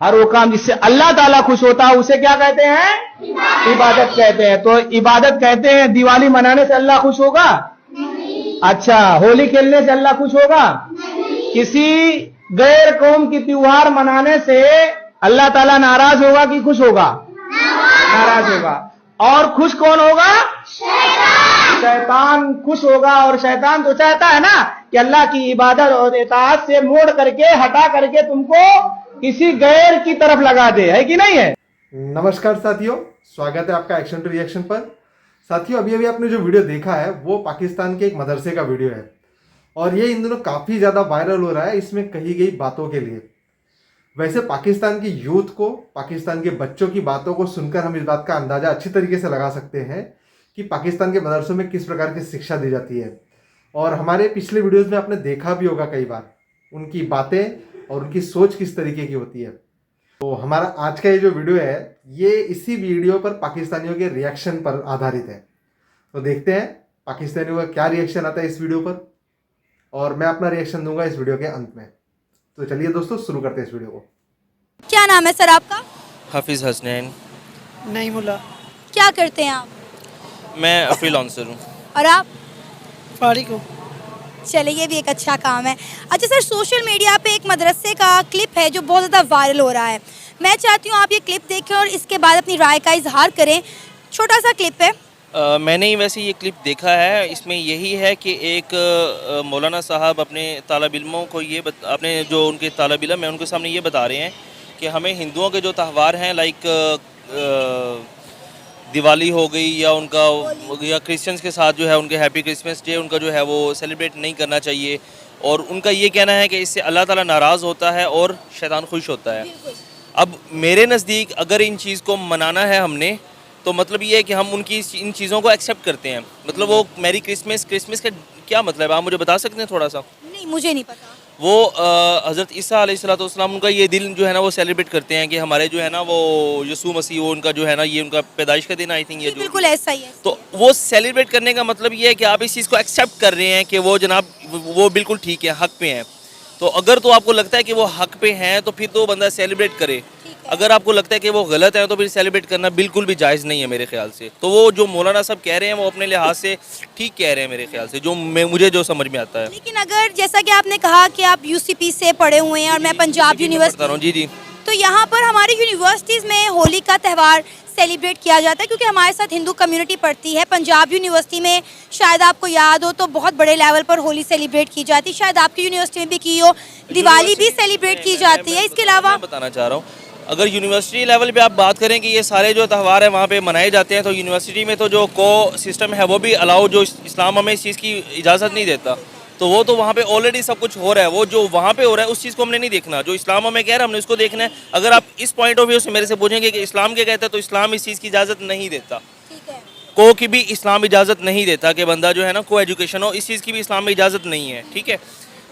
हर वो काम जिससे अल्लाह ताला खुश होता है उसे क्या कहते हैं? इबादत कहते हैं। तो इबादत कहते हैं। दिवाली मनाने से अल्लाह खुश होगा? अच्छा, होली खेलने से अल्लाह खुश होगा? किसी गैर कौम की त्योहार मनाने से अल्लाह ताला नाराज होगा कि खुश होगा? नाराज होगा। और खुश कौन होगा? शैतान खुश होगा। और शैतान तो चाहता है ना कि अल्लाह की इबादत और इताअत से मोड़ करके, हटा करके तुमको किसी गैर की तरफ लगा दे, है कि नहीं है? नमस्कार साथियों, स्वागत है आपका एक्शन टू रिएक्शन पर। साथियों, अभी अभी आपने जो वीडियो देखा है वो पाकिस्तान के एक मदरसे का वीडियो है और ये इन दिनों काफ़ी ज़्यादा वायरल हो रहा है इसमें कही गई बातों के लिए। वैसे पाकिस्तान की यूथ को, पाकिस्तान के बच्चों की बातों को सुनकर हम इस बात का अंदाज़ा अच्छी तरीके से लगा सकते हैं कि पाकिस्तान के मदरसों में किस प्रकार की शिक्षा दी जाती है। और हमारे पिछले वीडियोज़ में आपने देखा भी होगा कई बार उनकी बातें और उनकी सोच किस तरीके की होती है। तो हमारा आज का ये जो वीडियो है ये इसी वीडियो पर पाकिस्तानियों के रिएक्शन पर आधारित है। तो देखते हैं पाकिस्तानियों का क्या रिएक्शन आता है इस वीडियो पर और मैं अपना रिएक्शन दूंगा इस वीडियो के अंत में। तो चलिए दोस्तों, शुरू करते हैं इस वीडियो को। क्या नाम है सर आपका? हाफिज़ हसनैन। नहीं मुला। क्या करते हैं आप? मैं फ्रीलांसर हूँ। और आप? फारिग हूँ। चलिए, ये भी एक अच्छा काम है। अच्छा सर, सोशल मीडिया पे एक मदरसे का क्लिप है जो बहुत ज़्यादा वायरल हो रहा है। मैं चाहती हूँ आप ये क्लिप देखें और इसके बाद अपनी राय का इजहार करें। छोटा सा क्लिप है। मैंने ही वैसे ये क्लिप देखा है। इसमें यही है कि एक मौलाना साहब अपने तालिब इल्मों को अपने जो उनके तालिब इल्म हैं उनके सामने ये बता रहे हैं कि हमें हिंदुओं के जो त्यौहार हैं लाइक दिवाली हो गई या उनका या क्रिश्चियंस के साथ जो है उनके हैप्पी क्रिसमस डे उनका जो है वो सेलिब्रेट नहीं करना चाहिए। और उनका ये कहना है कि इससे अल्लाह ताला नाराज़ होता है और शैतान खुश होता है। अब मेरे नज़दीक अगर इन चीज़ को मनाना है हमने तो मतलब ये है कि हम उनकी इन चीज़ों को एक्सेप्ट करते हैं। मतलब वो मैरी क्रिसमस का क्या मतलब है, आप मुझे बता सकते हैं थोड़ा सा? नहीं, मुझे नहीं पता। वो हज़रत ईसा अलैहिस्सलाम उनका ये दिन जो है ना वो सेलिब्रेट करते हैं कि हमारे जो है ना वो यसू मसीह वो उनका जो है ना ये उनका पैदाइश का दिन, आई थिंक ये जो बिल्कुल ऐसा ही है। तो वो सेलिब्रेट करने का मतलब ये है कि आप इस चीज़ को एक्सेप्ट कर रहे हैं कि वो जनाब वो बिल्कुल ठीक है, हक पे हैं। तो अगर तो आपको लगता है कि वो हक पे हैं तो फिर तो बंदा सेलिब्रेट करे। अगर आपको लगता है कि वो गलत है तो फिर सेलिब्रेट करना बिल्कुल भी जायज़ नहीं है मेरे ख्याल से। तो वो जो मौलाना साहब कह रहे हैं वो अपने लिहाज से ठीक कह रहे हैं मेरे ख्याल से, जो मुझे जो समझ में आता है। लेकिन अगर जैसा कि आपने कहा कि आप यूसीपी से पढ़े हुए हैं और मैं पंजाब यूनिवर्सिटी, जी जी, तो यहाँ पर हमारी यूनिवर्सिटीज़ में होली का त्यौहार सेलिब्रेट किया जाता है क्योंकि हमारे साथ हिंदू कम्युनिटी पढ़ती है। पंजाब यूनिवर्सिटी में शायद आपको याद हो तो बहुत बड़े लेवल पर होली सेलिब्रेट की जाती है। शायद आपकी यूनिवर्सिटी में भी की हो। दिवाली भी सेलिब्रेट की जाती है। इसके अलावा बताना चाह रहा हूँ, अगर यूनिवर्सिटी लेवल पे आप बात करें कि ये सारे जो त्यौहार हैं वहाँ पे मनाए जाते हैं तो यूनिवर्सिटी में तो जो को सिस्टम है वो भी अलाउ, जो इस्लाम हमें इस चीज़ की इजाज़त नहीं देता, तो वो तो वहाँ पे ऑलरेडी सब कुछ हो रहा है। वो जो वहाँ पे हो रहा है उस चीज़ को हमने नहीं देखना, जो इस्लाम हमें कह रहा है हमने उसको देखना है। अगर आप इस पॉइंट ऑफ व्यू से मेरे से पूछेंगे कि इस्लाम क्या कहता है तो इस्लाम इस चीज़ की इजाज़त नहीं देता। को की भी इस्लाम इजाज़त नहीं देता कि बंदा जो है ना को एजुकेशन हो, इस चीज़ की भी इस्लाम में इजाज़त नहीं है। ठीक है,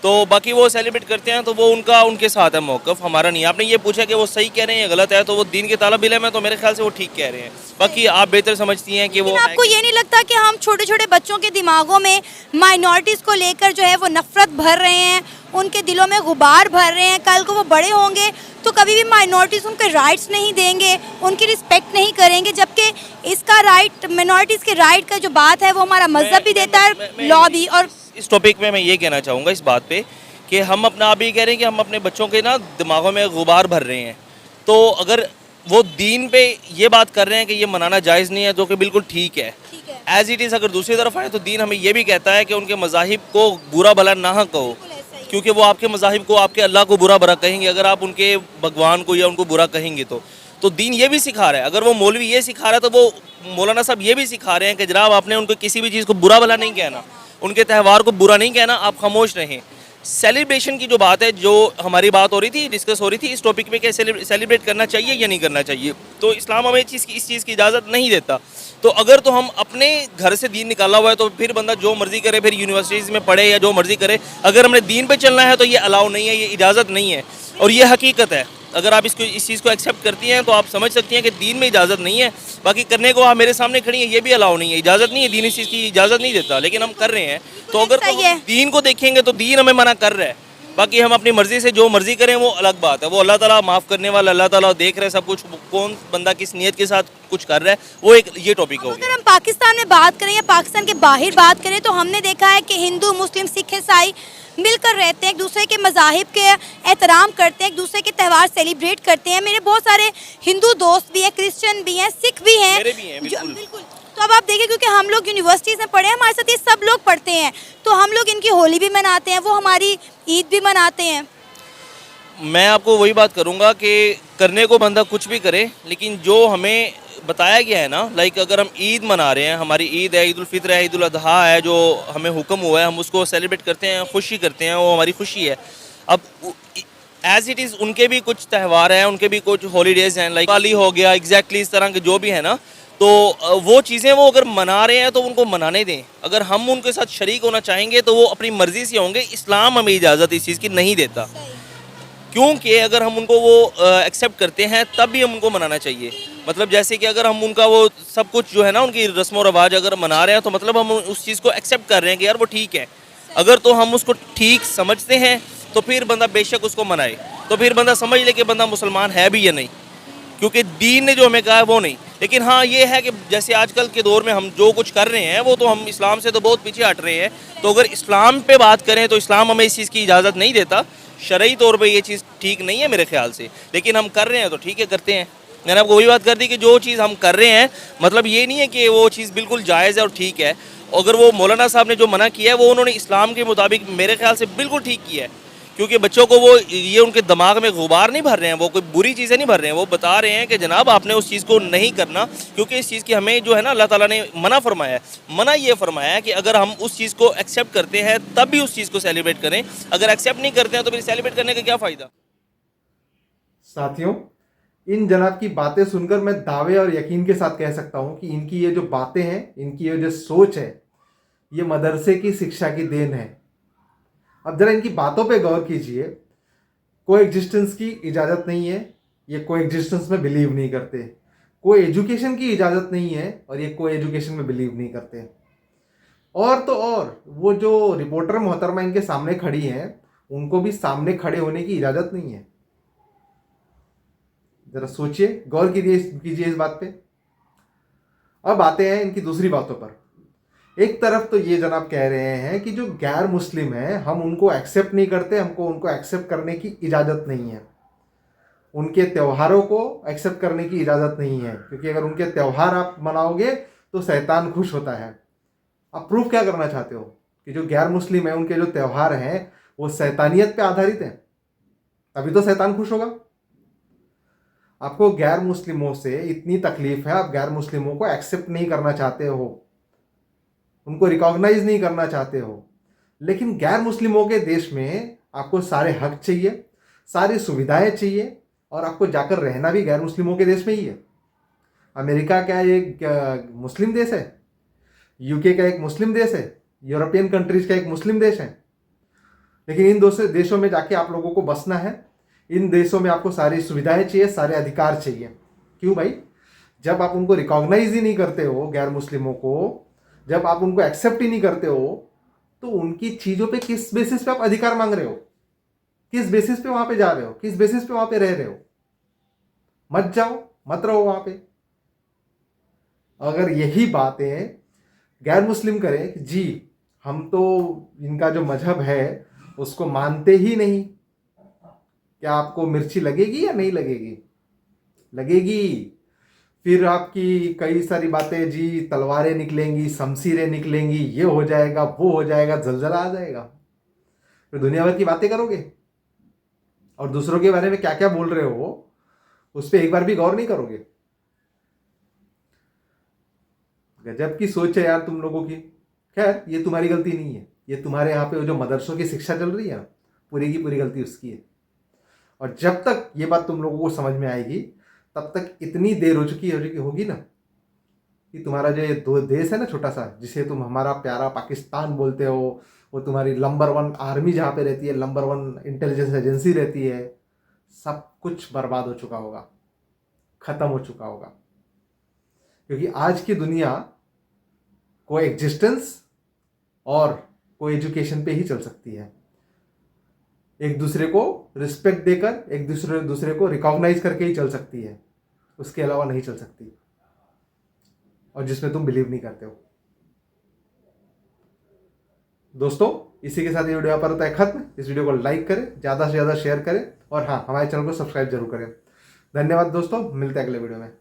तो बाकी वो सेलिब्रेट करते हैं तो वो उनके साथ है मौक़िफ़, हमारा नहीं। आपने ये पूछा कि वो सही कह रहे हैं या गलत है, तो वो दीन के तालिब इल्म है तो मेरे ख्याल से वो ठीक कह रहे हैं। बाकी आप बेहतर समझती हैं कि वो। आपको ये नहीं लगता कि हम छोटे छोटे बच्चों के दिमागों में माइनॉरिटीज़ को लेकर जो है वो नफ़रत भर रहे हैं, उनके दिलों में गुबार भर रहे हैं? कल को वो बड़े होंगे तो कभी भी माइनॉरिटीज़ उनके राइट्स नहीं देंगे, उनकी रिस्पेक्ट नहीं करेंगे, जबकि इसका राइट, माइनॉरिटीज़ के राइट का जो बात है वो हमारा मज़हब भी देता है, लॉ भी। और इस टॉपिक में मैं ये कहना चाहूँगा इस बात पे कि हम अपना, आप ये कह रहे हैं कि हम अपने बच्चों के ना दिमागों में गुबार भर रहे हैं, तो अगर वो दीन पे ये बात कर रहे हैं कि ये मनाना जायज़ नहीं है तो कि बिल्कुल ठीक है एज इट इज़। अगर दूसरी तरफ आए तो दीन हमें ये भी कहता है कि उनके मज़ाहिब को बुरा भला ना कहो, क्योंकि वो आपके मज़ाहिब को, आपके अल्लाह को बुरा भला कहेंगे अगर आप उनके भगवान को या उनको बुरा कहेंगे तो दीन ये भी सिखा रहा है। अगर वो मौलवी ये सिखा रहा है तो वो मौलाना साहब ये भी सिखा रहे हैं कि जनाब आपने उनको किसी भी चीज़ को बुरा भला नहीं कहना, उनके त्यौहार को बुरा नहीं कहना, आप खामोश रहें। सेलिब्रेशन की जो बात है, जो हमारी बात हो रही थी, डिस्कस हो रही थी इस टॉपिक पे कि सेलिब्रेट करना चाहिए या नहीं करना चाहिए, तो इस्लाम हमें इस चीज़ की इजाज़त नहीं देता। तो अगर तो हम अपने घर से दीन निकाला हुआ है तो फिर बंदा जो मर्ज़ी करे, फिर यूनिवर्सिटीज़ में पढ़े या जो मर्ज़ी करे। अगर हमने दीन पे चलना है तो ये अलाउ नहीं है, ये इजाज़त नहीं है और ये हकीकत है। अगर आप इस चीज़ को एक्सेप्ट करती हैं तो आप समझ सकती हैं कि दीन में इजाज़त नहीं है। बाकी करने को आप मेरे सामने खड़ी हैं, ये भी अलाउ नहीं है, इजाज़त नहीं है, दीन इस चीज़ की इजाज़त नहीं देता, लेकिन हम कर रहे हैं। तो अगर तो हम दीन को देखेंगे तो दीन हमें मना कर रहा है। बाकी हम अपनी मर्जी से जो मर्जी करें वो अलग बात है, वो अल्लाह ताला माफ़ करने वाला, अल्लाह ताला देख रहे हैं सब कुछ, कौन बंदा किस नीयत के साथ कुछ कर रहा है, वो एक ये टॉपिक हो अगर गया। हम पाकिस्तान में बात करें या पाकिस्तान के बाहर बात करें तो हमने देखा है कि हिंदू, मुस्लिम, सिख, ईसाई मिलकर रहते हैं, एक दूसरे के मज़ाहिब के एहतराम करते हैं, एक दूसरे के त्यौहार सेलिब्रेट करते हैं। मेरे बहुत सारे हिंदू दोस्त भी हैं, क्रिश्चियन भी हैं, सिख भी हैं। मेरे भी हैं, बिल्कुल। बिल्कुल। तो अब आप देखिए, क्योंकि हम लोग यूनिवर्सिटीज़ में पढ़े हैं, हमारे साथ ये सब लोग पढ़ते हैं, तो हम लोग इनकी होली भी मनाते हैं, वो हमारी ईद भी मनाते हैं। मैं आपको वही बात करूंगा कि करने को बंदा कुछ भी करे, लेकिन जो हमें बताया गया है ना, लाइक अगर हम ईद मना रहे हैं, हमारी ईद है, ईद उल फित्र है, ईद उल अजहा है, जो हमें हुक्म हुआ है, हम उसको सेलिब्रेट करते हैं, खुशी करते हैं, वो हमारी खुशी है। अब एज इट इज़ उनके भी कुछ त्यौहार हैं, उनके भी कुछ हॉलीडेज़ हैं, लाइक दिवाली हो गया, एग्जैक्टली इस तरह के जो भी है ना, तो वो चीज़ें वो अगर मना रहे हैं तो उनको मनाने दें। अगर हम उनके साथ शरीक होना चाहेंगे तो वो अपनी मर्ज़ी से होंगे, इस्लाम हमें इजाज़त इस चीज़ की नहीं देता, क्योंकि अगर हम उनको वो एक्सेप्ट करते हैं तब भी हम उनको मनाना चाहिए। मतलब जैसे कि अगर हम उनका वो सब कुछ जो है ना, उनकी रस्म व रवाज अगर मना रहे हैं तो मतलब हम उस चीज़ को एक्सेप्ट कर रहे हैं कि यार वो ठीक है। अगर तो हम उसको ठीक समझते हैं तो फिर बंदा बेशक उसको मनाए, तो फिर बंदा समझ ले कि बंदा मुसलमान है भी या नहीं, क्योंकि दीन ने जो हमें कहा है वो नहीं। लेकिन हाँ ये है कि जैसे आजकल के दौर में हम जो कुछ कर रहे हैं वो तो हम इस्लाम से तो बहुत पीछे हट रहे हैं। तो अगर इस्लाम पे बात करें तो इस्लाम हमें इस चीज़ की इजाज़त नहीं देता, शरई तौर पे ये चीज़ ठीक नहीं है मेरे ख्याल से, लेकिन हम कर रहे हैं तो ठीक है, करते हैं। मैंने आपको वही बात कर दी कि जो चीज़ हम कर रहे हैं मतलब ये नहीं है कि वो चीज़ बिल्कुल जायज़ है और ठीक है। अगर वो मौलाना साहब ने जो मना किया है वो उन्होंने इस्लाम के मुताबिक मेरे ख्याल से बिल्कुल ठीक किया है, क्योंकि बच्चों को वो ये उनके दिमाग में गुबार नहीं भर रहे हैं, वो कोई बुरी चीज़ें नहीं भर रहे हैं, वो बता रहे हैं कि जनाब आपने उस चीज़ को नहीं करना, क्योंकि इस चीज़ की हमें जो है ना अल्लाह ताला ने मना फरमाया है। मना ये फरमाया है कि अगर हम उस चीज़ को एक्सेप्ट करते हैं तब भी उस चीज़ को सेलिब्रेट करें, अगर एक्सेप्ट नहीं करते हैं तो फिर सेलिब्रेट करने का क्या फ़ायदा। साथियों, इन जनाब की बातें सुनकर मैं दावे और यकीन के साथ कह सकता हूं कि इनकी ये जो बातें हैं, इनकी ये जो सोच है, ये मदरसे की शिक्षा की देन है। अब जरा इनकी बातों पे गौर कीजिए। कोई एग्जिस्टेंस की इजाज़त नहीं है, ये कोई एग्जिस्टेंस में बिलीव नहीं करते। कोई एजुकेशन की इजाज़त नहीं है और ये कोई एजुकेशन में बिलीव नहीं करते। और तो और वो जो रिपोर्टर मोहतरमा इनके सामने खड़ी हैं, उनको भी सामने खड़े होने की इजाज़त नहीं है। जरा सोचिए, गौर कीजिए इस बात पे। अब आते हैं इनकी दूसरी बातों पर। एक तरफ तो ये जनाब कह रहे हैं कि जो गैर मुस्लिम है हम उनको एक्सेप्ट नहीं करते, हमको उनको एक्सेप्ट करने की इजाज़त नहीं है, उनके त्योहारों को एक्सेप्ट करने की इजाज़त नहीं है, क्योंकि अगर उनके त्योहार आप मनाओगे तो शैतान खुश होता है। आप प्रूफ क्या करना चाहते हो कि जो गैर मुस्लिम है उनके जो त्यौहार हैं वो शैतानियत पे आधारित हैं, तभी तो शैतान खुश होगा। आपको गैर मुस्लिमों से इतनी तकलीफ है, आप गैर मुस्लिमों को एक्सेप्ट नहीं करना चाहते हो, उनको रिकॉग्नाइज नहीं करना चाहते हो, लेकिन गैर मुस्लिमों के देश में आपको सारे हक चाहिए, सारी सुविधाएं चाहिए, और आपको जाकर रहना भी गैर मुस्लिमों के देश में ही है। अमेरिका क्या एक मुस्लिम देश है? यूके का एक मुस्लिम देश है? यूरोपियन कंट्रीज का एक मुस्लिम देश है? लेकिन इन देशों में जाके आप लोगों को बसना है, इन देशों में आपको सारी सुविधाएं चाहिए, सारे अधिकार चाहिए। क्यों भाई? जब आप उनको रिकॉग्नाइज ही नहीं करते हो, गैर मुस्लिमों को जब आप उनको एक्सेप्ट ही नहीं करते हो, तो उनकी चीज़ों पे किस बेसिस पे आप अधिकार मांग रहे हो? किस बेसिस पे वहां पे जा रहे हो? किस बेसिस पे वहां पे रह रहे हो? मत जाओ, मत रहो वहां पे। अगर यही बातें गैर मुस्लिम करें कि जी हम तो इनका जो मजहब है उसको मानते ही नहीं, क्या आपको मिर्ची लगेगी या नहीं लगेगी? लगेगी। फिर आपकी कई सारी बातें, जी तलवारें निकलेंगी, शमशीरें निकलेंगी, ये हो जाएगा, वो हो जाएगा, जलजला आ जाएगा। फिर दुनिया भर की बातें करोगे और दूसरों के बारे में क्या क्या बोल रहे हो उस पर एक बार भी गौर नहीं करोगे। गजब की सोच है यार तुम लोगों की। खैर, ये तुम्हारी गलती नहीं है, ये तुम्हारे यहाँ पे जो मदरसों की शिक्षा चल रही है ना, पूरी की पूरी गलती उसकी है। और जब तक ये बात तुम लोगों को समझ में आएगी तब तक इतनी देर हो चुकी होगी ना कि तुम्हारा जो ये दो देश है ना छोटा सा, जिसे तुम हमारा प्यारा पाकिस्तान बोलते हो, वो तुम्हारी नंबर 1 आर्मी जहाँ पे रहती है, नंबर 1 इंटेलिजेंस एजेंसी रहती है, सब कुछ बर्बाद हो चुका होगा, ख़त्म हो चुका होगा। क्योंकि आज की दुनिया कोई एग्जिस्टेंस और कोई एजुकेशन पे ही चल सकती है। एक दूसरे को रिस्पेक्ट देकर, एक दूसरे को रिकॉग्नाइज करके ही चल सकती है, उसके अलावा नहीं चल सकती, और जिसमें तुम बिलीव नहीं करते हो। दोस्तों, इसी के साथ ये वीडियो यहाँ पर होता है खत्म। इस वीडियो को लाइक करें, ज़्यादा से ज़्यादा शेयर करें, और हाँ, हमारे चैनल को सब्सक्राइब जरूर करें। धन्यवाद दोस्तों, मिलते हैं अगले वीडियो में।